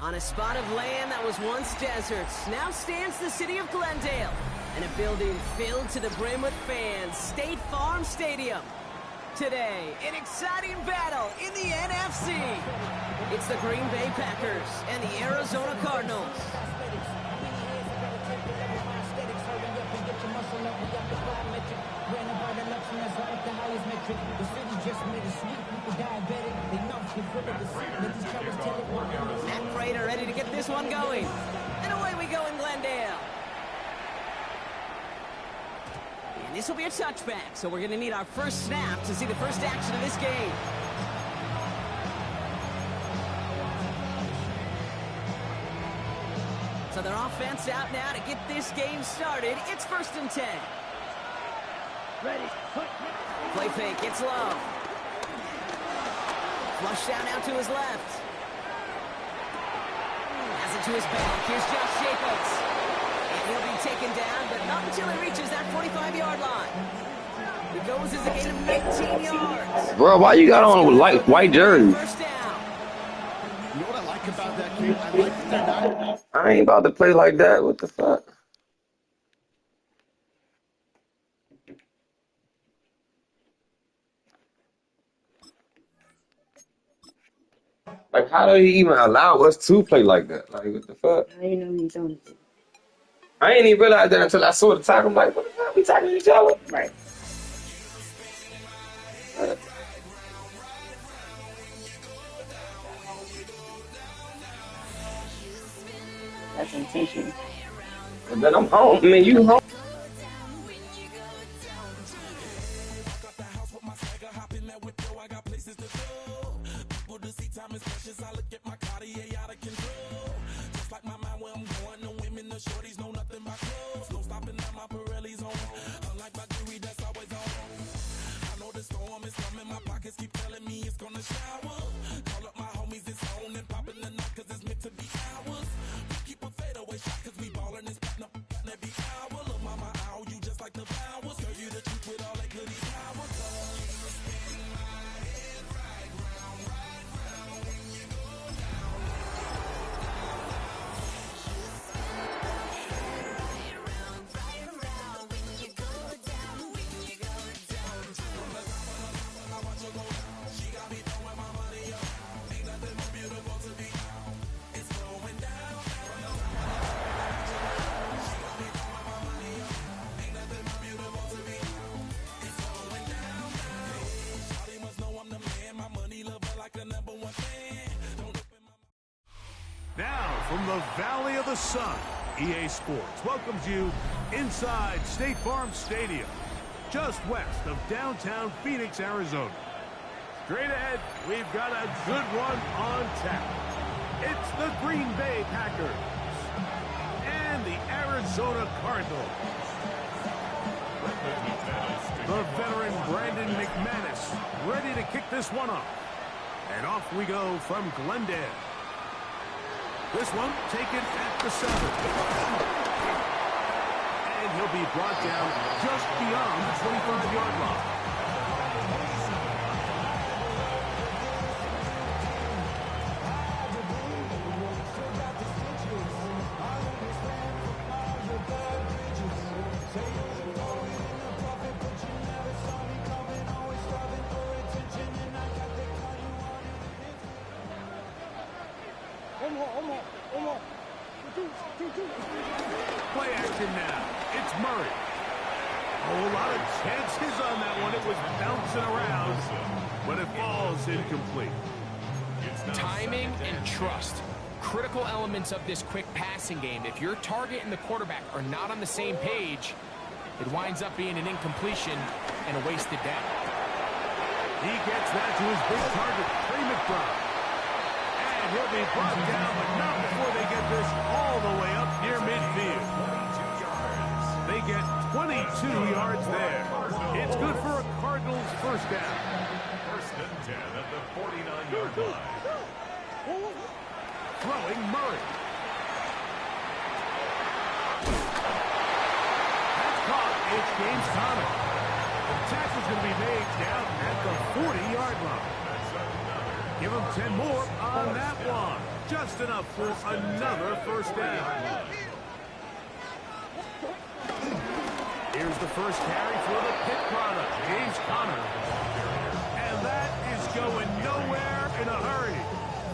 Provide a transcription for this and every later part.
On a spot of land that was once deserts, now stands the city of Glendale, and a building filled to the brim with fans, State Farm Stadium. Today, an exciting battle in the NFC. It's the Green Bay Packers and the Arizona Cardinals. Matt Prater ready to get this one going. And away we go in Glendale. And this will be a touchback, so we're going to need our first snap to see the first action of this game. So their offense out now to get this game started. It's 1st and 10. Ready. Play fake, it's low. Flush down out to his left. Has it to his back. Here's Josh Jacobs. And he'll be taken down, but not until he reaches that 45-yard line. He goes as a gain of 19 yards. Bro, why you got on with white jersey? First down. You know what I like about that game? I like that they're not. I ain't about to play like that. What the fuck? Like, how do he even allow us to play like that? Like, what the fuck? I didn't know he was doing it. I ain't even realize that until I saw the tackle. I'm like, what the fuck? We tackling each other? Right. That's intentional. And then I'm home. I mean, you home. Now, from the Valley of the Sun, EA Sports welcomes you inside State Farm Stadium, just west of downtown Phoenix, Arizona. Straight ahead, we've got a good one on tap. It's the Green Bay Packers and the Arizona Cardinals. The veteran Brandon McManus ready to kick this one off. And off we go from Glendale. This one taken at the 7. And he'll be brought down just beyond the 25-yard line. Play action now. It's Murray. A whole lot of chances on that one. It was bouncing around, but it falls incomplete. Timing and trust. Critical elements of this quick passing game. If your target and the quarterback are not on the same page, it winds up being an incompletion and a wasted down. He gets that to his big target, Trey McBride. And he'll be brought down, but not before they get this all the way up near midfield. They get 22 yards there. It's good for a Cardinals first down. 1st and 10 at the 49-yard line. Throwing Murray. That's caught. It's James Conner. The tackle's going to be made down at the 40-yard line. Give him 10 more on that one. Just enough for another first down. Here's the first carry for the Pitt product, James Conner. And that is going nowhere in a hurry.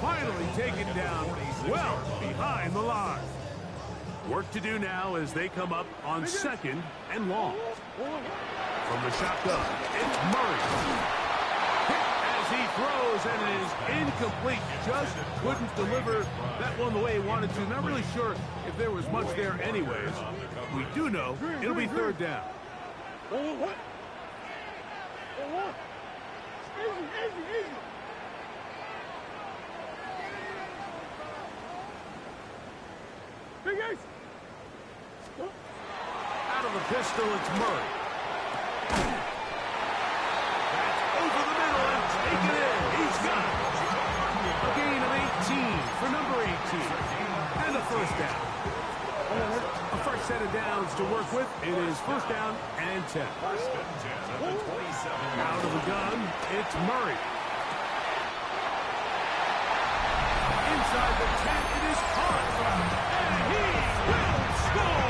Finally taken down well behind the line. Work to do now as they come up on 2nd and long. From the shotgun, it's Murray. Hit as he throws, and it is incomplete. Just couldn't deliver that one the way he wanted to. Not really sure if there was much there anyways. We do know it'll be 3rd down. Out of the pistol, it's Murray. That's over the middle and taken in. He's got it. A gain of 18 for number 18. And a first down. A fresh set of downs to work with. It is 1st down and 10. Out of the gun, it's Murray. Inside the 10, it is Hunt. And he will score!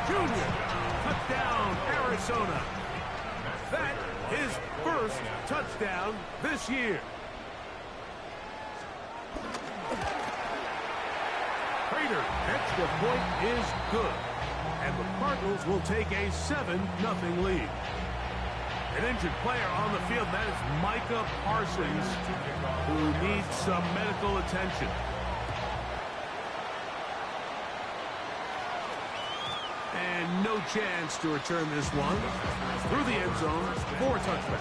Jr. Touchdown, Arizona. That his first touchdown this year. Prater, extra point is good. And the Cardinals will take a 7-0 lead. An injured player on the field, that is Micah Parsons, who needs some medical attention. And no chance to return this one through the end zone for a touchback.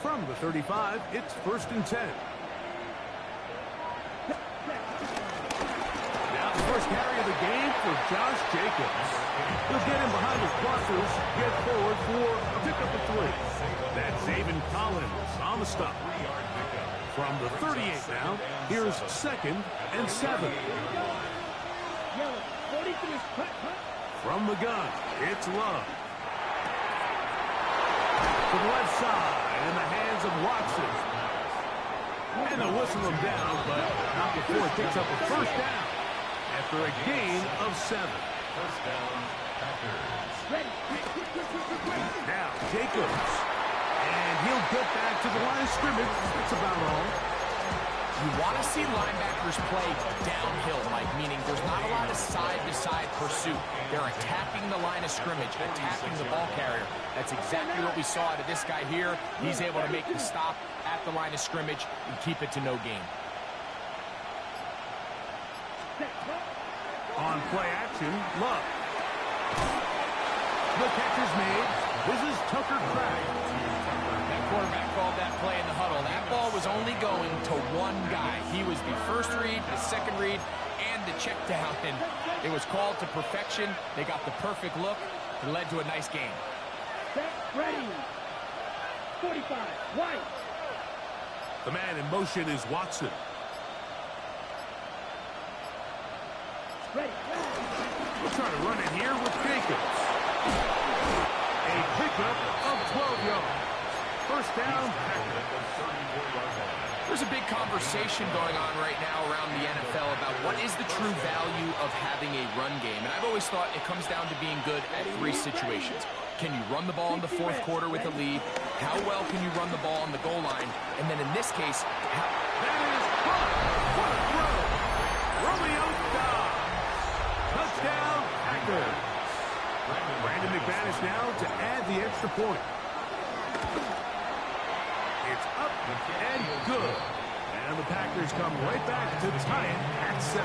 From the 35, it's 1st and 10. Now the first carry of the game for Josh Jacobs. He'll get in behind his blockers, get forward for a pickup of 3. That's Zayvon Collins on the stop. From the 38 now, here's 2nd and 7. From the gun, it's Love. To the left side, in the hands of Watson. And they'll whistle him down, but not before it picks up a first down after a gain of 7. First down, Packers. Now, Jacobs. And he'll get back to the line of scrimmage. That's about all. You want to see linebackers play downhill, Mike, meaning there's not a lot of side-to-side pursuit. They're attacking the line of scrimmage, attacking the ball carrier. That's exactly what we saw out of this guy here. He's able to make the stop at the line of scrimmage and keep it to no gain. On play action, Love. The catch is made. This is Tucker Craig. That quarterback called that play in the huddle. That ball was only going to one guy. He was the first read, the second read, and the check down. And it was called to perfection. They got the perfect look. It led to a nice game. Ready. 45. White. The man in motion is Watson. Ready. We'll try to run it here with Jacobs. A pickup of 12 yards. First down. There's a big conversation going on right now around the NFL about what is the true value of having a run game. And I've always thought it comes down to being good at 3 situations. Can you run the ball in the 4th quarter with a lead? How well can you run the ball on the goal line? And then in this case, that is fun. What a throw. Romeo Dobbs. Touchdown, Packers. Brandon McManus now to add the extra point. It's up And good. And the Packers come right back to tie it at 7.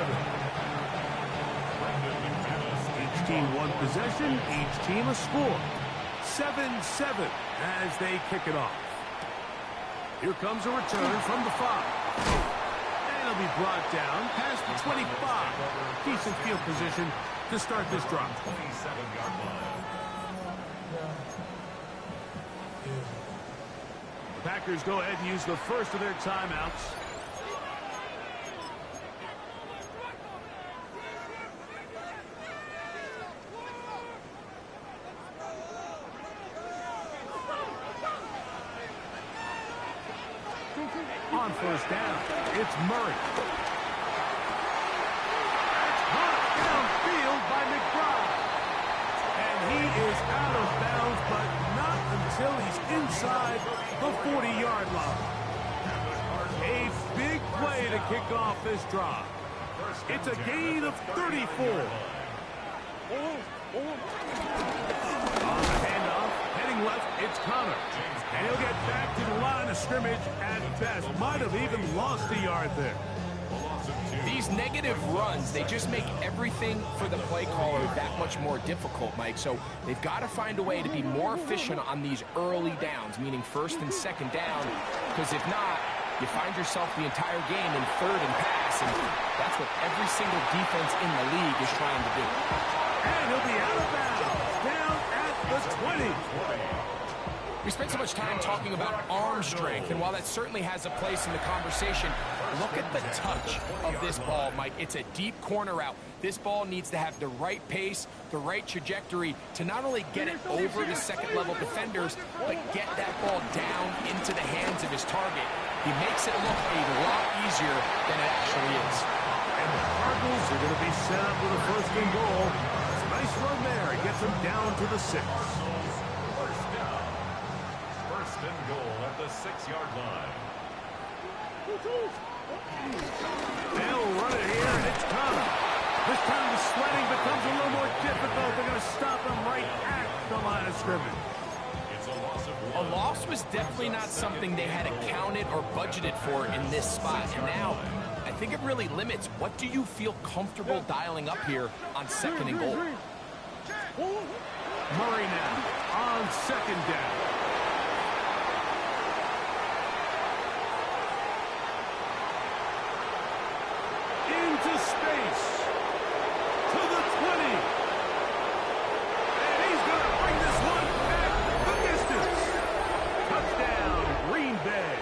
Each team one possession, each team a score. 7-7 as they kick it off. Here comes a return from the 5. And it'll be brought down past the 25. Decent field position to start this drive. 27-yard line. The Packers go ahead and use the first of their timeouts. On first down, it's Murray. That's caught downfield by McBride. And he is out of bounds, but not until he's inside the 40-yard line. A big play to kick off this drive. It's a gain of 34. On the handoff, heading left, it's Connor. And he'll get back to the line of scrimmage at best. Might have even lost a yard there. These negative runs, they just make everything for the play caller that much more difficult, Mike. So they've got to find a way to be more efficient on these early downs, meaning first and second down, because if not, you find yourself the entire game in third and pass, and that's what every single defense in the league is trying to do. And he'll be out of bounds, down at the 20. We spent so much time talking about arm strength, and while that certainly has a place in the conversation, look at the touch of this ball, Mike. It's a deep corner route. This ball needs to have the right pace, the right trajectory to not only get it over the second-level defenders, but get that ball down into the hands of his target. He makes it look a lot easier than it actually is. And the Cardinals are going to be set up with a first and goal. It's a nice run there. It gets them down to the 6. First and goal at the 6-yard line. They'll run it here, and it's Connor. This time the sledding becomes a little more difficult. They're going to stop him right at the line of scrimmage. It's a loss of 1. A loss was definitely not something they had accounted or budgeted for in this spot. And now, I think it really limits what do you feel comfortable dialing up here on second and goal. Murray now on second down. Into space. To the 20. And he's going to bring this one back the distance. Touchdown, Green Bay.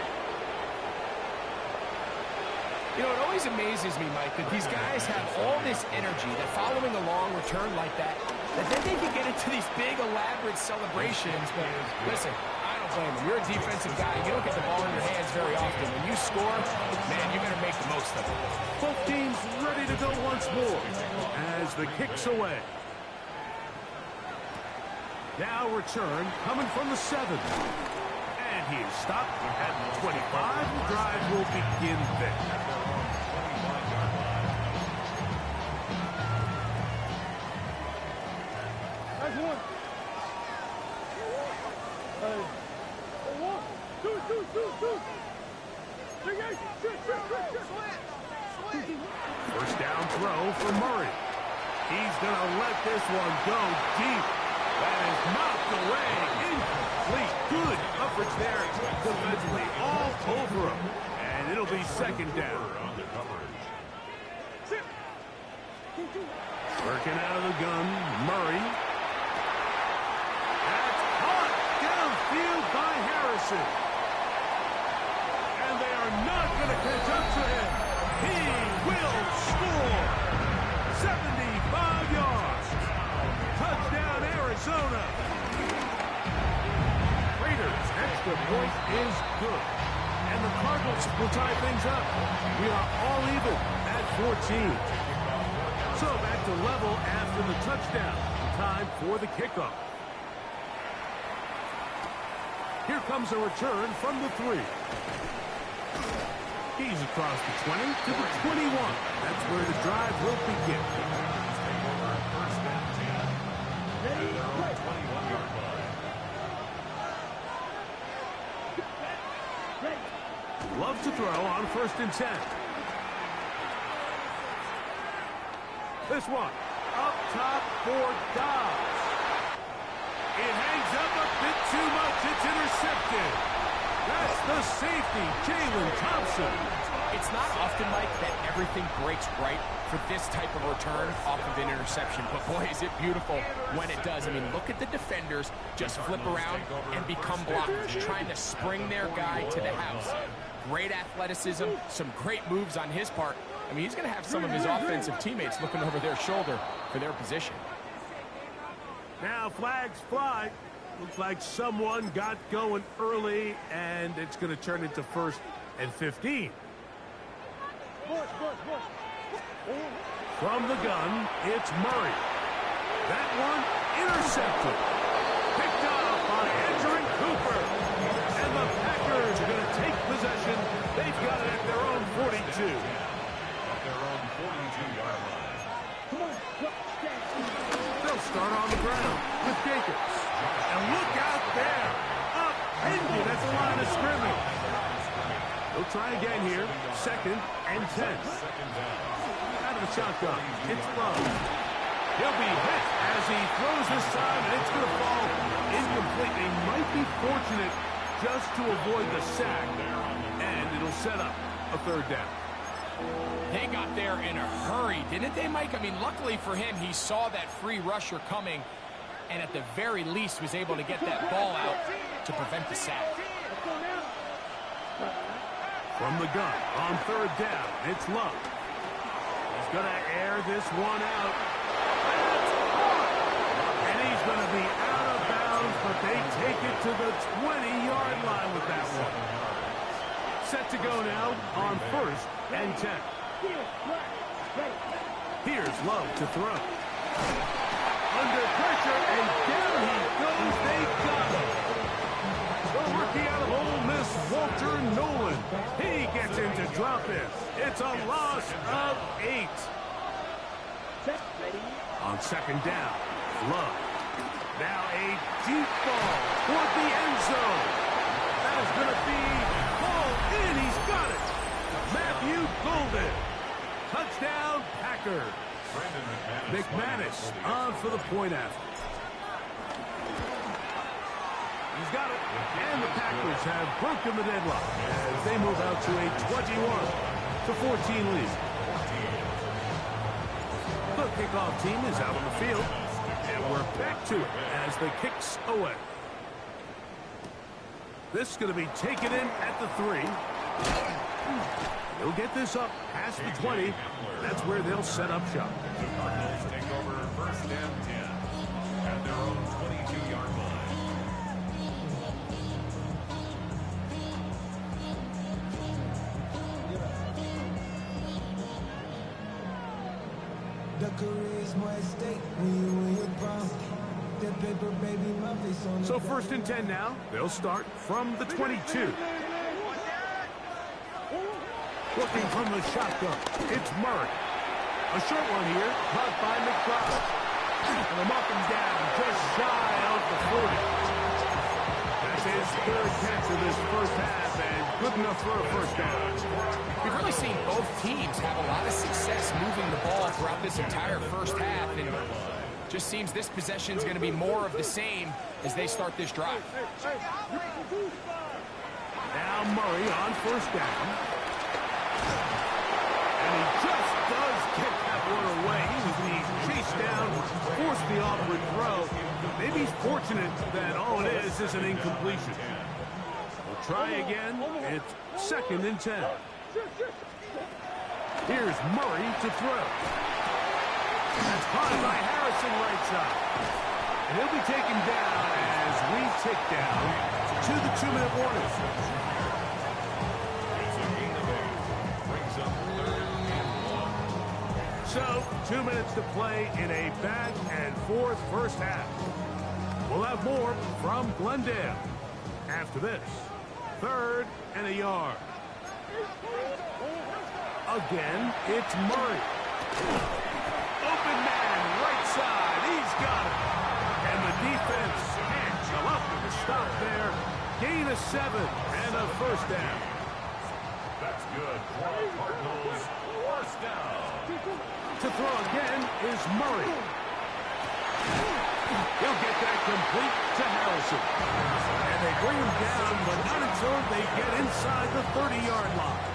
You know, it always amazes me, Mike, that these guys have all this energy, that following a long return like that then they can get into these big, elaborate celebrations. But listen, I don't blame them. You're a defensive guy. You don't get the ball in your hands very often. When you score, man, you better make the most of it. Both teams ready to go once more as the kick's away. Now return coming from the 7. And he is stopped at the 25. The drive will begin there. Nice one. First down throw for Murray. He's going to let this one go deep. That is knocked away. Incomplete. Good coverage there defensively all over him. And it'll be second down. Working out of the gun, Murray. That's caught downfield by Harrison. And they are not going to catch up to him. He will score. 75 yards. Touchdown, Arizona. Raiders' extra point is good. And the Cardinals will tie things up. We are all even at 14. So back to level after the touchdown. Time for the kickoff. Here comes a return from the 3. He's across the 20 to the 21. That's where the drive will begin. Ready, throw on 1st and 10. This one, up top for Dobbs. It hangs up a bit too much. It's intercepted. That's the safety, Jalen Thompson. It's not often, Mike, that everything breaks right for this type of return off of an interception. But, boy, is it beautiful when it does. I mean, look at the defenders just flip around and become blockers, trying to spring their guy to the house. Great athleticism, some great moves on his part. I mean, he's going to have some of his offensive teammates looking over their shoulder for their position. Now flags fly. Looks like someone got going early, and it's going to turn into 1st and 15. From the gun, it's Murray. That one intercepted. Picked off by Andrew Cooper. And the Packers are going to take possession. They've got it at their own 42. At their own 42-yard line. They'll start on the ground with Jacobs. And look out there. Upended at the line of scrimmage. They'll try again here. 2nd and 10. Out of the shotgun. It's Love. He'll be hit as he throws this time, and it's going to fall incomplete. They might be fortunate just to avoid the sack, and it'll set up a 3rd down. They got there in a hurry, didn't they, Mike? I mean, luckily for him, he saw that free rusher coming, and at the very least was able to get that ball out to prevent the sack. From the gun on 3rd down, it's Love. He's going to air this one out. And he's going to be out of bounds, but they take it to the 20-yard line with that one. Set to go now on 1st and 10. Here's Love to throw. Under pressure, and down he goes. They got him. The rookie out of Ole Miss, Walter Nolan. He gets into drop it. It's a loss of 8. On 2nd down, Love. Now a deep ball toward the end zone. That is going to be called in. He's got it. Matthew Golden. Touchdown, Packers. McManus on for the point after. He's got it. And the Packers have broken the deadlock as they move out to a 21-14 lead. The kickoff team is out on the field. And we're back to it as the kicks away. This is going to be taken in at the 3. They'll get this up past the 20. That's where they'll set up shop. The Cardinals take over 1st and 10 at their own 22-yard line. So 1st and 10 now. They'll start from the 22. Looking from the shotgun, it's Murray. A short one here, caught by McBride. And a up and down, just shy of the 40. That's his 3rd catch of this 1st half, and good enough for a 1st down. We've really seen both teams have a lot of success moving the ball throughout this entire 1st half, and just seems this possession is going to be more of the same as they start this drive. Now Murray on 1st down. And he just does kick that one away. He was being chased down, forced the awkward throw. Maybe he's fortunate that all it is an incompletion. We'll try again. It's 2nd and 10. Here's Murray to throw. That's caught by Harrison right side. And he'll be taken down as we tick down to the 2-minute warning. So, 2 minutes to play in a back-and-forth 1st half. We'll have more from Glendale after this. 3rd and a yard. Again, it's Murray. Open man, right side. He's got it. And the defense can't come up with a stop there. Gain of 7 and a 1st down. That's good for the Cardinals. First down. To throw again is Murray. He'll get that complete to Harrison. And they bring him down, but not until they get inside the 30-yard line.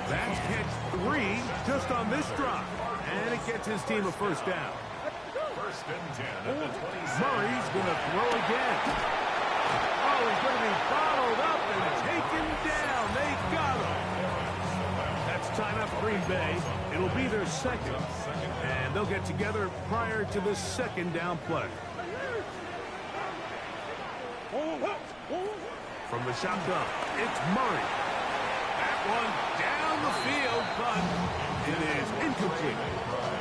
That's catch 3 just on this drive. And it gets his team a first down. First and 10 at the 26. Murray's going to throw again. Oh, he's going to be bottled up and taken down. They got him. That's timeout for Green Bay. It'll be their second. And they'll get together prior to the second down play. From the shotgun, it's Murray. That one down the field, but it is incomplete.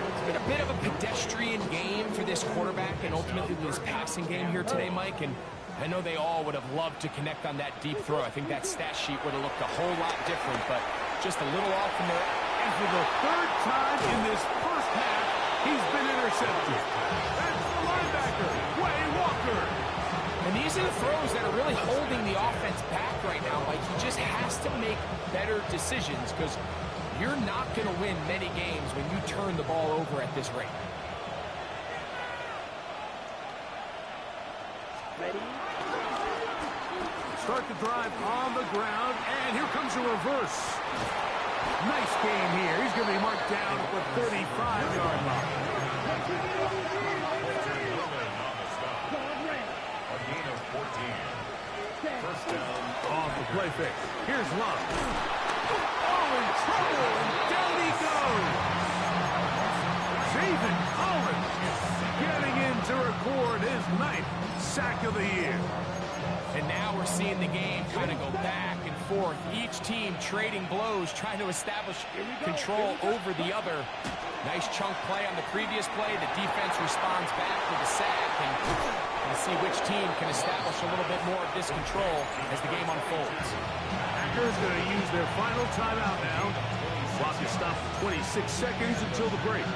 It's been a bit of a pedestrian game for this quarterback and ultimately this passing game here today, Mike. And I know they all would have loved to connect on that deep throw. I think that stat sheet would have looked a whole lot different, but just a little off from there. And for the third time in this first half, he's been intercepted. That's the linebacker, Way Walker. And these are the throws that are really holding the offense back right now. Like, he just has to make better decisions because you're not going to win many games when you turn the ball over at this rate. Ready? Start the drive on the ground, and here comes a reverse. Nice game here. He's going to be marked down at the 35-yard line. A gain of 14. First down. Off the play fake. Here's Love. Oh, in trouble, and down he goes. David Collins getting in to record his 9th sack of the year. And now we're seeing the game kind of go back and forth. Each team trading blows, trying to establish control over the other. Nice chunk play on the previous play. The defense responds back with a sack. And we'll see which team can establish a little bit more of this control as the game unfolds. Packers going to use their final timeout now. Clock is stopped for 26 seconds until the break.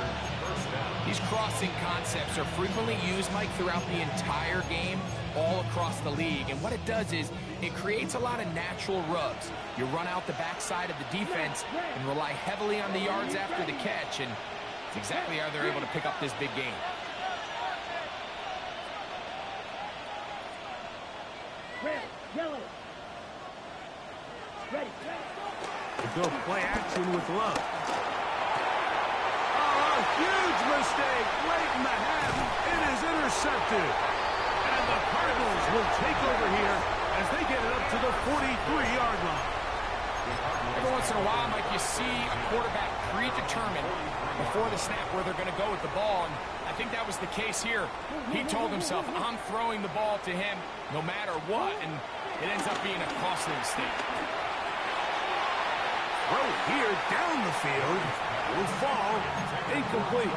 These crossing concepts are frequently used, Mike, throughout the entire game, all across the league. And what it does is it creates a lot of natural rubs. You run out the backside of the defense and rely heavily on the yards after the catch, and it's exactly how they're able to pick up this big game. Red, yellow. Ready. They go play action with Love. Huge mistake late in the half. It is intercepted. And the Cardinals will take over here as they get it up to the 43-yard line. Every once in a while, Mike, you see a quarterback predetermined before the snap where they're going to go with the ball. And I think that was the case here. He told himself, I'm throwing the ball to him no matter what. And it ends up being a costly mistake. Throw here down the field. Will fall incomplete.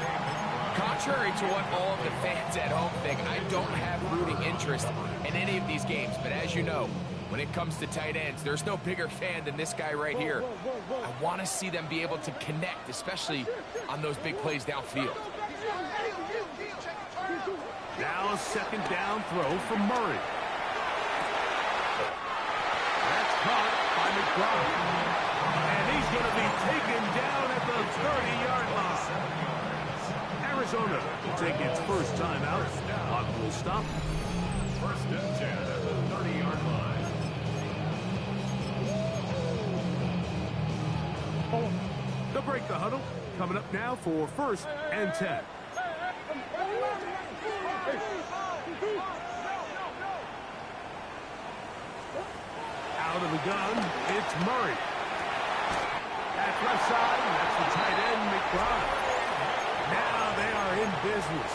Contrary to what all of the fans at home think, I don't have rooting interest in any of these games. But as you know, when it comes to tight ends, there's no bigger fan than this guy right here. I want to see them be able to connect, especially on those big plays downfield. Now a second down throw from Murray. That's caught by McBride. And he's going to be taken down at the 30-yard line. Arizona will take its first timeout. Clock will stop. First and 10 at the 30-yard line. They'll break the huddle. Coming up now for first and 10. Out of the gun, it's Murray. That's left side, and that's the tight end, McBride. Now they are in business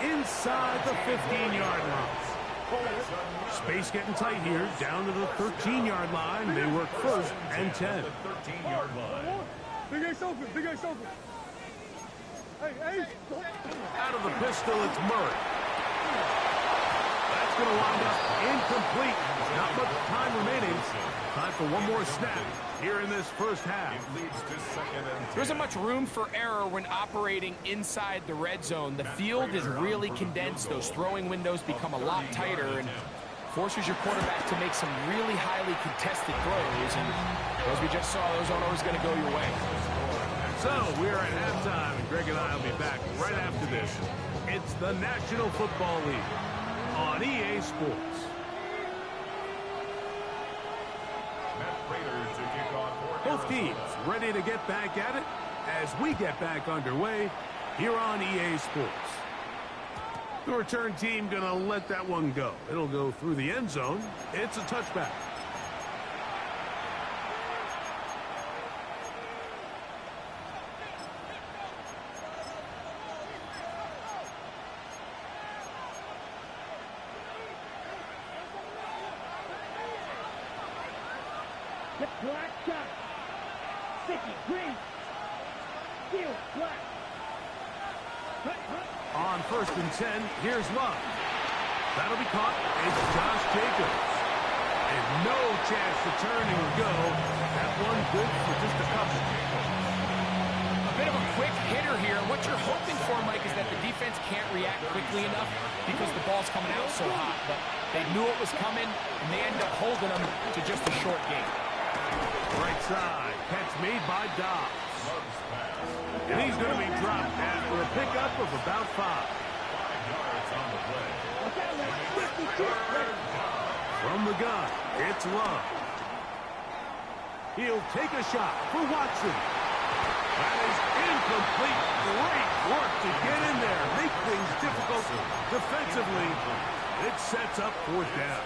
inside the 15-yard line. Space getting tight here, down to the 13-yard line. They work first and 10. The 13-yard line. Big Ace open, Big Ace open. Hey, Ace. Out of the pistol, it's Murray. That's going to wind up incomplete. Not much time remaining. Time for one more snap here in this first half. It leads to second and 10. There isn't much room for error when operating inside the red zone. The field is really condensed. Those throwing windows become a lot tighter and forces your quarterback to make some really highly contested throws. And As we just saw, those aren't always going to go your way. So, we're at halftime, and Greg and I will be back right after this. It's the National Football League on EA Sports. Both teams ready to get back at it as we get back underway here on EA Sports. The return team going to let that one go. It'll go through the end zone. It's a touchback. Black shot. Sticky, green. Steel, black. On 1st and 10, here's Love. That'll be caught. It's Josh Jacobs. And no chance to turn and go. That one good for just a couple. A bit of a quick hitter here. What you're hoping for, Mike, is that the defense can't react quickly enough because the ball's coming out so hot. But they knew it was coming, and they end up holding them to just a short game. Right side. Catch made by Dobbs. And he's going to be dropped after a pickup of about 5. 5 yards on the play. From the gun, it's Love. He'll take a shot for Watson. That is incomplete. Great work to get in there. Make things difficult defensively. It sets up 4th down.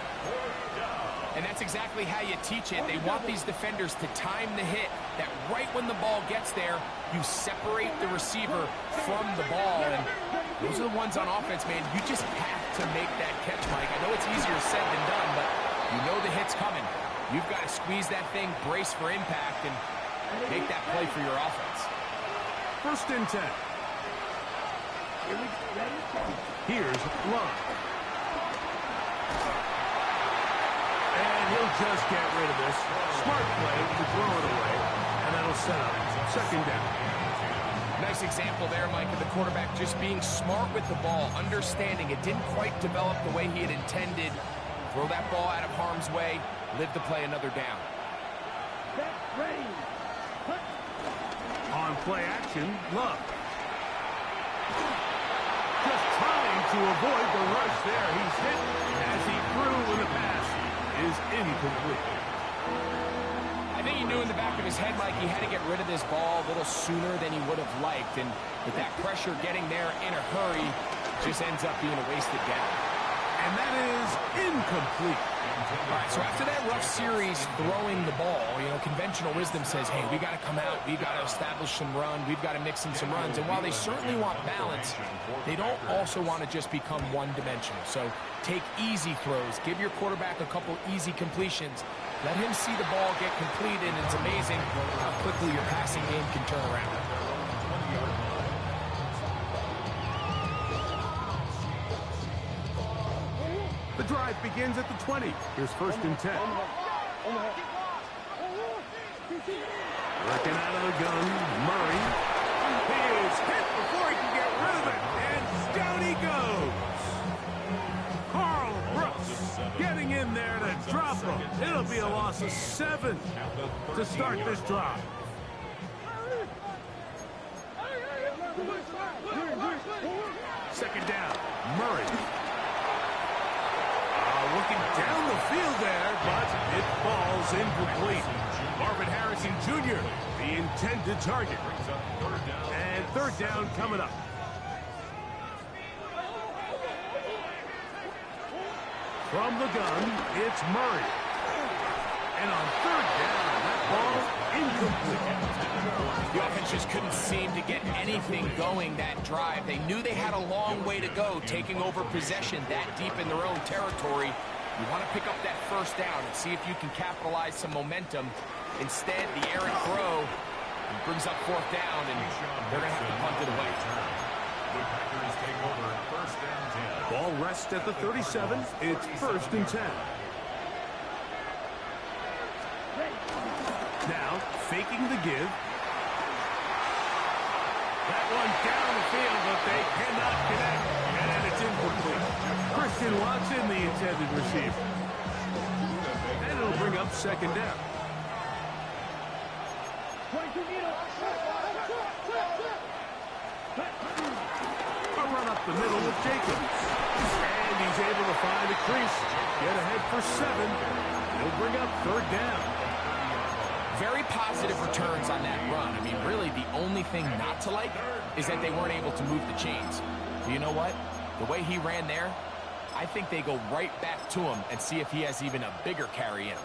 And that's exactly how you teach it. They want these defenders to time the hit, that right when the ball gets there, you separate the receiver from the ball. And those are the ones on offense, man. You just have to make that catch, Mike. I know it's easier said than done, but you know the hit's coming. You've got to squeeze that thing, brace for impact, and make that play for your offense. 1st and 10. Here's Love. And he'll just get rid of this. Smart play to throw it away, and that'll set up 2nd down. Nice example there, Mike, of the quarterback just being smart with the ball, understanding it didn't quite develop the way he had intended. Throw that ball out of harm's way, live to play another down. Ready. On play action, Love. Just trying to avoid the rush there. He's hit as he threw with the pass is incomplete. I think he knew in the back of his head, Mike, he had to get rid of this ball a little sooner than he would have liked. And with that pressure getting there in a hurry, just ends up being a wasted down. And that is incomplete. All right, so after that rough series throwing the ball, you know, conventional wisdom says, hey, we got to come out, we got to establish some run, we've got to mix in some runs. And while they certainly want balance, they don't also want to just become one-dimensional. So take easy throws, give your quarterback a couple easy completions, let him see the ball get completed, and it's amazing how quickly your passing game can turn around. The drive begins at the 20. Here's 1st and 10. Working out of the gun, Murray. He is hit before he can get rid of it, and down he goes. Carl Brooks getting in there to drop him. It'll be a loss of 7 to start this drive. Second down, Murray. Looking down the field there, but it falls incomplete. Marvin Harrison Jr., the intended target. And 3rd down coming up. From the gun, it's Murray. And on 3rd down, that ball incomplete. The offense just couldn't seem to get anything going that drive. They knew they had a long way to go, taking over possession that deep in their own territory. You want to pick up that 1st down and see if you can capitalize some momentum. Instead, the errant throw brings up 4th down, and they're going to have to punt it away. The Packers take over 1st and 10. Ball rests at the 37. It's 1st and 10. Now, faking the give. That one down the field, but they cannot connect, and it's incomplete. Christian Watson, the intended receiver. And it'll bring up 2nd down. A run up the middle with Jacobs. And he's able to find a crease. Get ahead for 7. He'll bring up 3rd down. Very positive returns on that run. I mean, really, the only thing not to like is that they weren't able to move the chains. But you know what? The way he ran there, I think they go right back to him and see if he has even a bigger carry in him.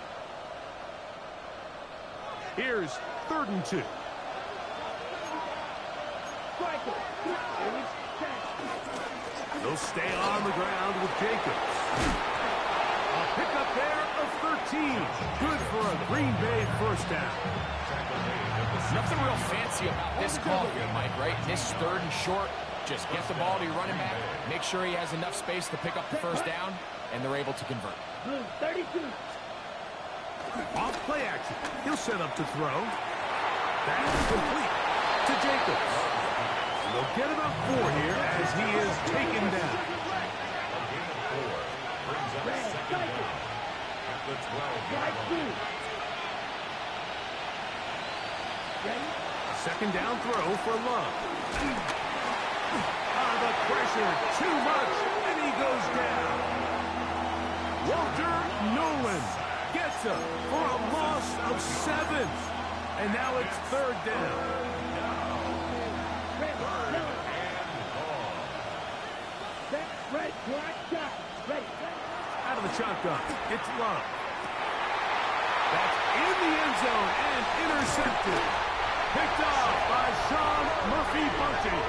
Here's 3rd and 2. They'll stay on the ground with Jacobs. A pickup there of 13. Good for a Green Bay 1st down. Nothing real fancy about this call here, Mike, right? This 3rd and short, just get the ball to your running back, make sure he has enough space to pick up the 1st down, and they're able to convert. 32. Off play action. He'll set up to throw. That's complete to Jacobs. They'll get about 4 here as he is taken down. Brings up 2nd down at the 12-yard line. 2nd down throw for Love. The pressure, too much, and he goes down. Walter Nolan gets him for a loss of 7. And now it's 3rd down. Out of the shotgun, it's Love. That's in the end zone and intercepted. Picked off by Sean Murphy-Bunting.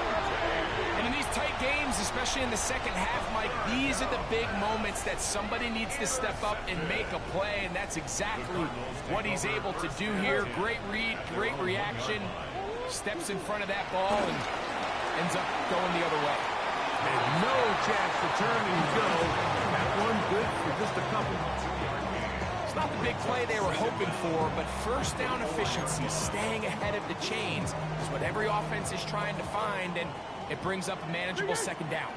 And in these tight games, especially in the 2nd half, Mike, these are the big moments that somebody needs to step up and make a play, and that's exactly what he's able to do here. Great read, great reaction, steps in front of that ball and ends up going the other way. And no chance to turn and go. That one good for just a couple. It's not the big play they were hoping for, but 1st down efficiency, staying ahead of the chains, is what every offense is trying to find, and it brings up a manageable 2nd down.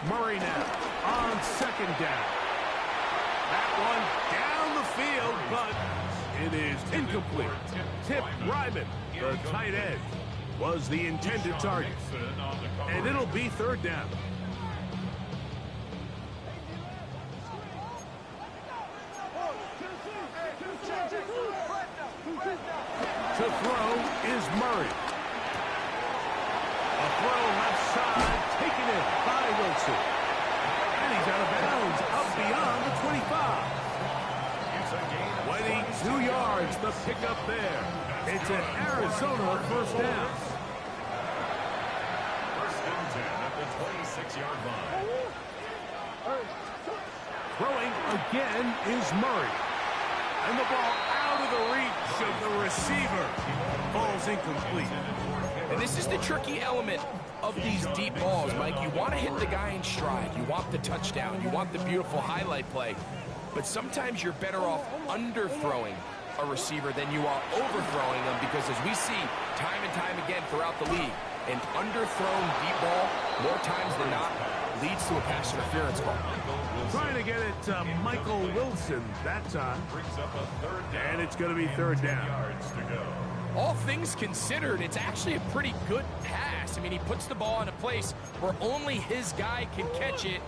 Murray now on 2nd down. That one down the field, but it is incomplete. Tip Ryman, the tight end, was the intended target. And it'll be 3rd down. To throw is Murray. A throw left side, taken in by Wilson. And he's out of bounds, up beyond the 25. 22 yards, the pickup there. It's an Arizona 1st down. 1st and 10 at the 26-yard line. Throwing again is Murray. And the ball out of the reach of the receiver. Ball's incomplete. And this is the tricky element of these deep balls, Mike. You want to hit the guy in stride. You want the touchdown. You want the beautiful highlight play. But sometimes you're better off underthrowing a receiver than you are overthrowing them, because as we see time and time again throughout the league, an underthrown deep ball, more times than not, leads to a pass interference call. Trying to get it to Michael Wilson that time. And it's going to be 3rd down. All things considered, it's actually a pretty good pass. I mean, he puts the ball in a place where only his guy can catch it.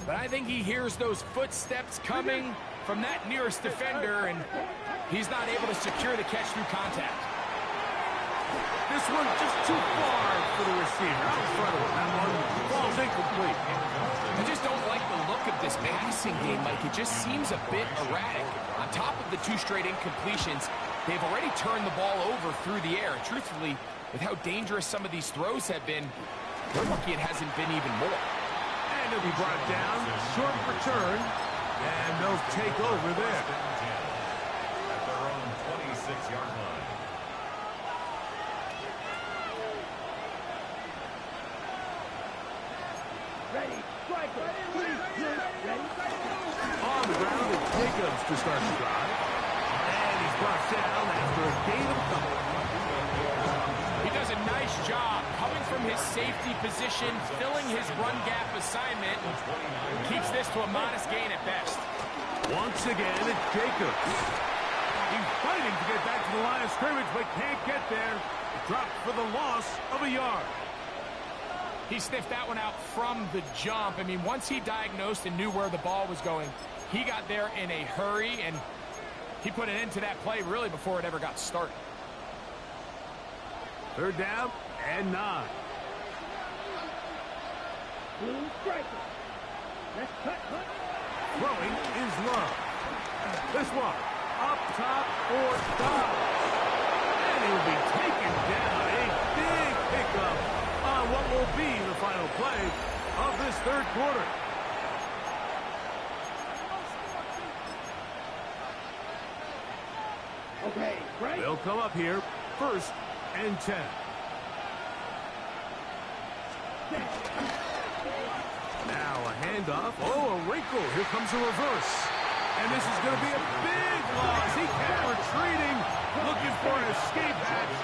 But I think he hears those footsteps coming from that nearest defender, and he's not able to secure the catch through contact. This one just too far for the receiver. Out in front of him. That one falls incomplete. I just don't like the look of this passing game, Mike. It just seems a bit erratic. On top of the 2 straight incompletions, they've already turned the ball over through the air. And truthfully, with how dangerous some of these throws have been, we're lucky it hasn't been even more. And he'll be brought down. Short return. And they'll take over there. At their own 26-yard line. On the ground, it's Jacobs to start the drive. And he's brought down after a gain of a couple. He does a nice job coming from his safety position, filling his run gap assignment. Keeps this to a modest gain at best. Once again, it's Jacobs. He's fighting to get back to the line of scrimmage, but can't get there. Dropped for the loss of a yard. He sniffed that one out from the jump. I mean, once he diagnosed and knew where the ball was going, he got there in a hurry, and he put an end to that play really before it ever got started. Third down and 9. Throwing is Love. This one, up top for Dobbs. And he'll be taken down. A big pickup on what will be the final play of this third quarter. Okay, right? They'll come up here, 1st and 10. Now a handoff. Oh, a wrinkle. Here comes a reverse. And this is going to be a big loss. He kept retreating, looking for an escape hatch.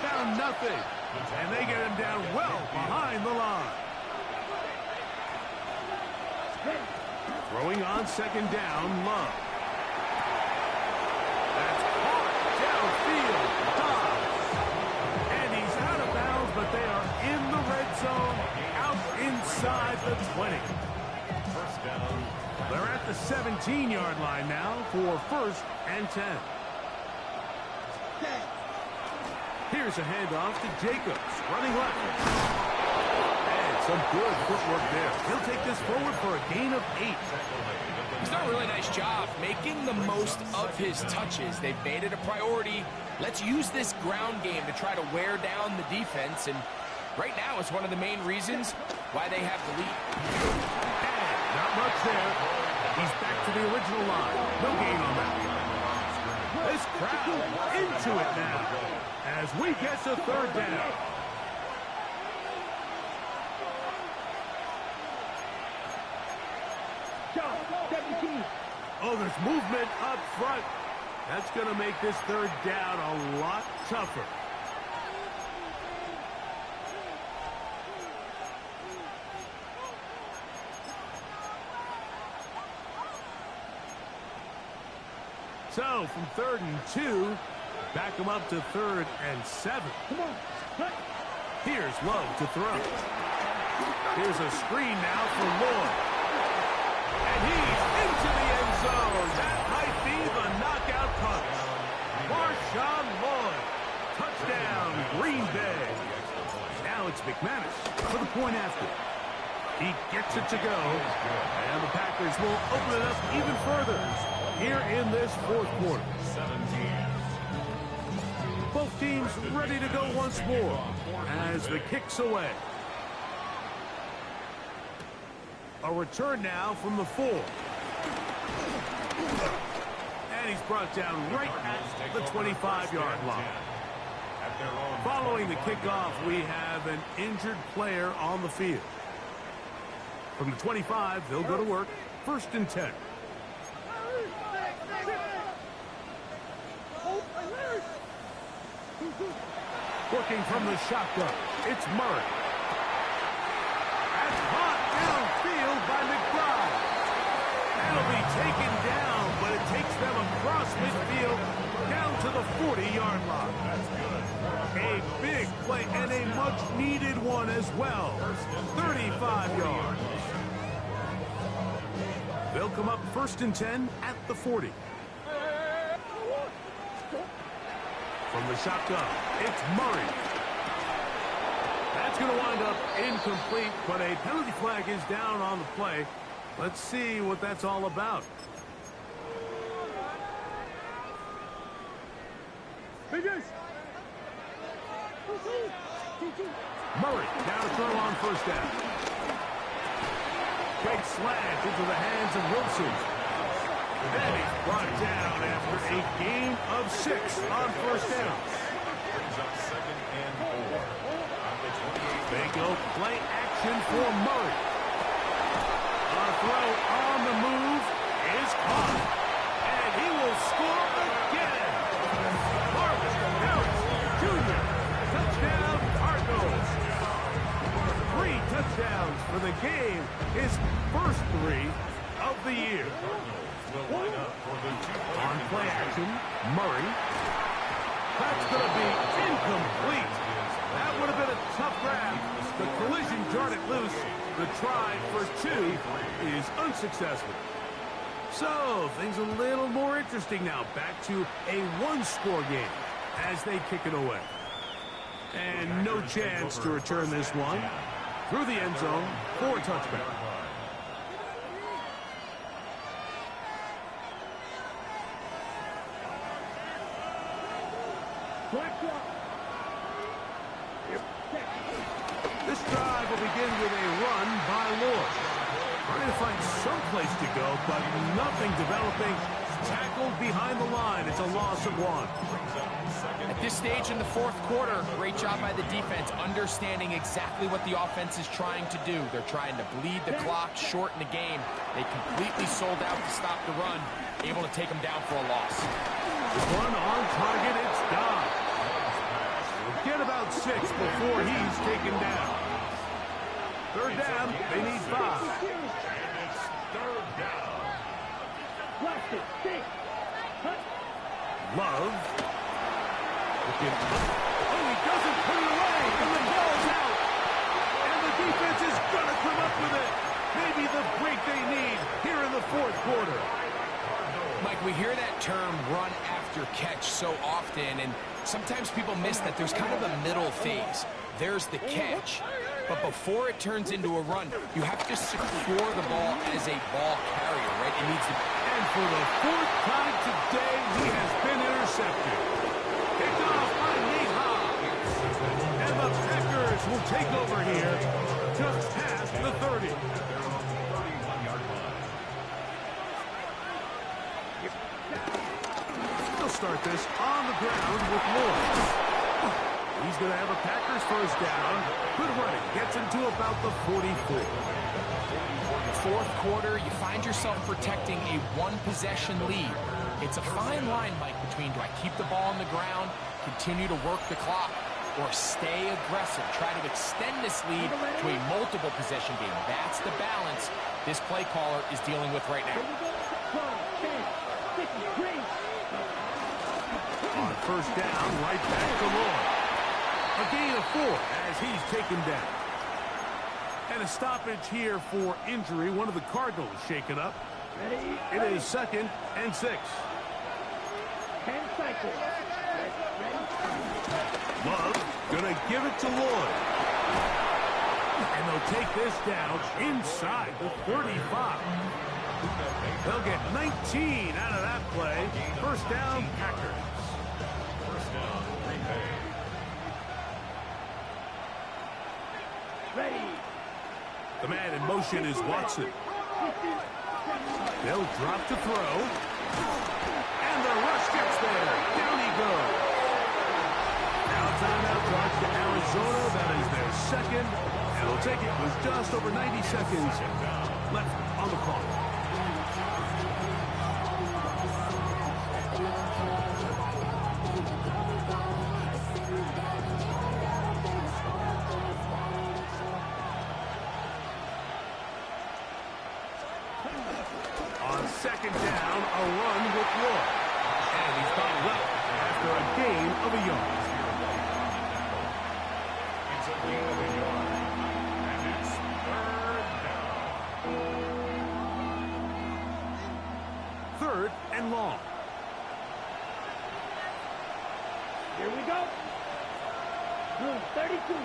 Found nothing. And they get him down well behind the line. Throwing on 2nd down, Love. That's caught downfield. Dobbs. And he's out of bounds, but they are in the red zone, out inside the 20. First down. They're at the 17-yard line now for 1st and 10. Here's a handoff to Jacobs, running left. And some good footwork there. He'll take this forward for a gain of 8. He's done a really nice job making the most of his touches. They've made it a priority. Let's use this ground game to try to wear down the defense, and right now it's one of the main reasons why they have the lead. And not much there. He's back to the original line. No gain on that. This crowd into it now as we get to 3rd down. Oh, there's movement up front. That's going to make this 3rd down a lot tougher. So, from 3rd and 2, back him up to 3rd and 7. Here's Love to throw. Here's a screen now for Lloyd. And he's into the end zone. That might be the knockout punch. Marshawn Lloyd. Touchdown, Green Bay. Now it's McManus for the point after. He gets it to go. And the Packers will open it up even further here in this 4th quarter. 17. Both teams ready to go once more as the kick's away. A return now from the 4. And he's brought down right at the 25-yard line. Following the kickoff, we have an injured player on the field. From the 25, they'll go to work. 1st and 10. Working from the shotgun, it's Murray. That's hot downfield by McBride. That'll be taken down, but it takes them across midfield down to the 40-yard line. A big play and a much-needed one as well. 35 yards. They'll come up 1st and 10 at the 40. From the shotgun, it's Murray. That's going to wind up incomplete, but a penalty flag is down on the play. Let's see what that's all about. Murray down to throw on 1st down. Big slant into the hands of Wilson. Then he's brought down after a gain of 6 on 1st down. Brings up 2nd and 4. On the 28. They go play action for Murray. A throw on the move is caught. And he will score again. Marvin Harris Jr. Touchdown touchdowns for the game. His first 3 of the year. On play action, Murray. That's going to be incomplete. That would have been a tough grab. The collision jarred it loose. The try for 2 is unsuccessful. So, things a little more interesting now. Back to a one-score game as they kick it away. And no chance to return this one. Through the end zone for a touchback. This drive will begin with a run by Lord. Trying to find some place to go, but nothing developing. Tackled behind the line. It's a loss of 1. At this stage in the fourth quarter, great job by the defense, understanding exactly what the offense is trying to do. They're trying to bleed the clock, shorten the game. They completely sold out to stop the run, able to take them down for a loss. One on target, it's done. Get about 6 before he's taken down. Third down, they need 5. It's third down. Love. Oh, he doesn't put it away, and the ball's out. And the defense is going to come up with it. Maybe the break they need here in the fourth quarter. Mike, we hear that term run after catch so often, and sometimes people miss that there's kind of a middle phase. There's the catch, but before it turns into a run, you have to secure the ball as a ball carrier, right? It needs to... And for the 4th time today, he has been intercepted. Picked off by Nate Hobbs. And the Packers will take over here just past the 30. They'll start this on the ground with Lord. He's going to have a Packers first down. Good running. Gets him to about the 44. Fourth quarter, you find yourself protecting a one-possession lead. It's a fine line, Mike, between do I keep the ball on the ground, continue to work the clock, or stay aggressive, try to extend this lead to a multiple possession game. That's the balance this play caller is dealing with right now. On first down, right back to Lord. A gain of 4 as he's taken down. And a stoppage here for injury. One of the Cardinals shaken up. It is 2nd and 6. Love gonna give it to Lloyd. And they'll take this down inside the 35. They'll get 19 out of that play. First down, Packers. First down, Green Bay. The man in motion is Watson. They'll drop to throw. And the rush gets there. Down he goes. Now timeout brought to Arizona. That is their 2nd. And they'll take it with just over 90 seconds left on the clock. On 2nd down, a run with Lloyd. And he's bottled up after a gain of a yard. It's a gain of a yard. And it's third down. 3rd and long. Here we go. Room 32.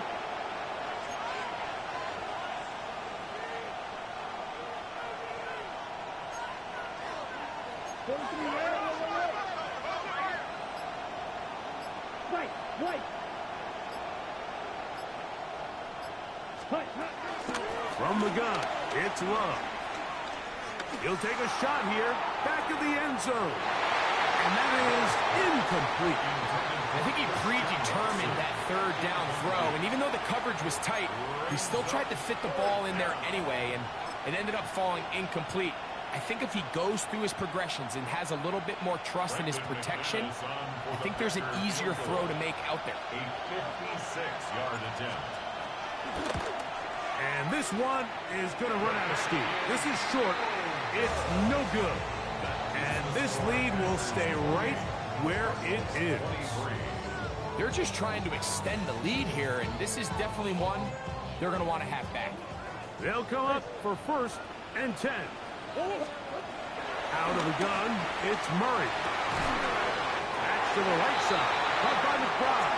From the gun, it's Love. He'll take a shot here, back of the end zone. And that is incomplete. I think he predetermined that 3rd down throw, and even though the coverage was tight, he still tried to fit the ball in there anyway, and it ended up falling incomplete. I think if he goes through his progressions and has a little bit more trust in his protection, I think there's an easier throw to make out there. A 56-yard attempt. And this one is going to run out of steam. This is short. It's no good. And this lead will stay right where it is. They're just trying to extend the lead here, and this is definitely one they're going to want to have back. They'll come up for 1st and 10. Out of the gun, it's Murray. That's to the right side. Caught by McBride.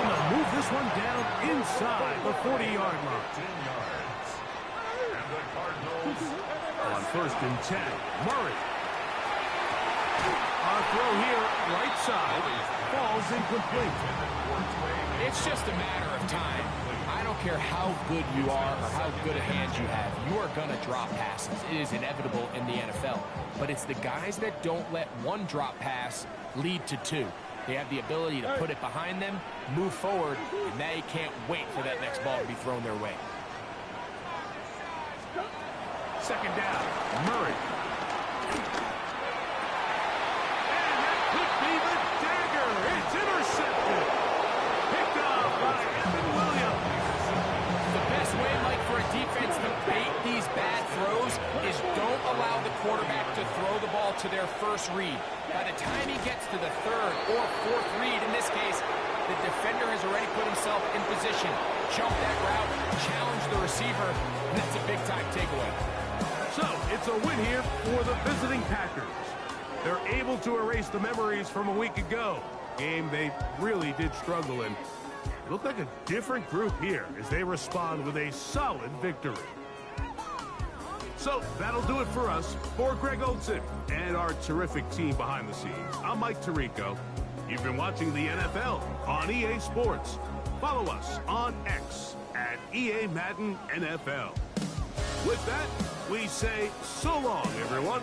And they'll move this one down inside the 40-yard line. 10 yards. And the Cardinals On 1st and 10, Murray. Our throw here, right side, falls incomplete. It's just a matter of time. I don't care how good you are or how good a hand you have. You are going to drop passes. It is inevitable in the NFL. But it's the guys that don't let one drop pass lead to 2. They have the ability to put it behind them, move forward, and they can't wait for that next ball to be thrown their way. 2nd down, Murray. And that could be the dagger. It's intercepted. Picked up by Evan Williams. The best way, Mike, for a defense to bait these bad throws is don't allow the quarterback to throw the ball to their first read. By the time he gets to the 3rd or 4th read, in this case, the defender has already put himself in position. Jump that route, challenge the receiver, and that's a big-time takeaway. So, it's a win here for the visiting Packers. They're able to erase the memories from a week ago. Game they really did struggle in. It looked like a different group here as they respond with a solid victory. So, that'll do it for us. For Greg Olson and our terrific team behind the scenes, I'm Mike Tirico. You've been watching the NFL on EA Sports. Follow us on X at EA Madden NFL. With that, we say so long, everyone.